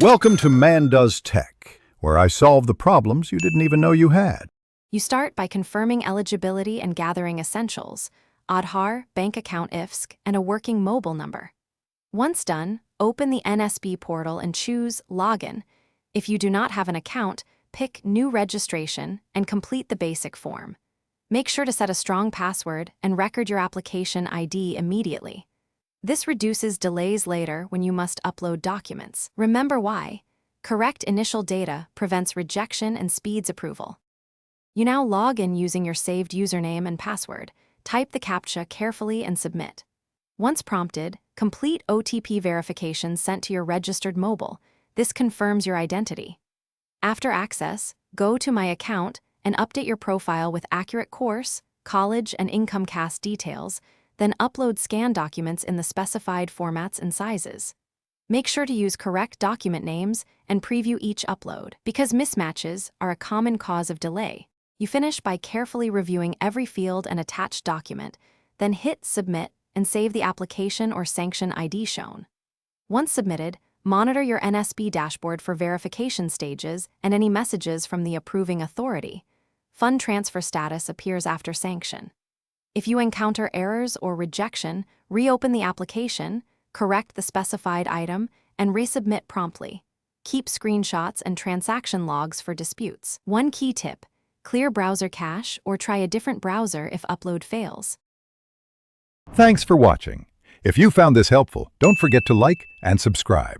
Welcome to Man Does Tech, where I solve the problems you didn't even know you had. You start by confirming eligibility and gathering essentials: Aadhaar, bank account IFSC, and a working mobile number. Once done, open the NSB portal and choose Login. If you do not have an account, pick New Registration and complete the basic form. Make sure to set a strong password and record your application ID immediately. This reduces delays later when you must upload documents. Remember why. Correct initial data prevents rejection and speeds approval. You now log in using your saved username and password. Type the CAPTCHA carefully and submit. Once prompted, complete OTP verification sent to your registered mobile. This confirms your identity. After access, go to My Account and update your profile with accurate course, college, and income cast details, then upload scanned documents in the specified formats and sizes. Make sure to use correct document names and preview each upload, because mismatches are a common cause of delay. You finish by carefully reviewing every field and attached document, then hit Submit and save the application or sanction ID shown. Once submitted, monitor your NSB dashboard for verification stages and any messages from the approving authority. Fund transfer status appears after sanction. If you encounter errors or rejection, reopen the application, correct the specified item, and resubmit promptly. Keep screenshots and transaction logs for disputes. One key tip: clear browser cache or try a different browser if upload fails. Thanks for watching. If you found this helpful, don't forget to like and subscribe.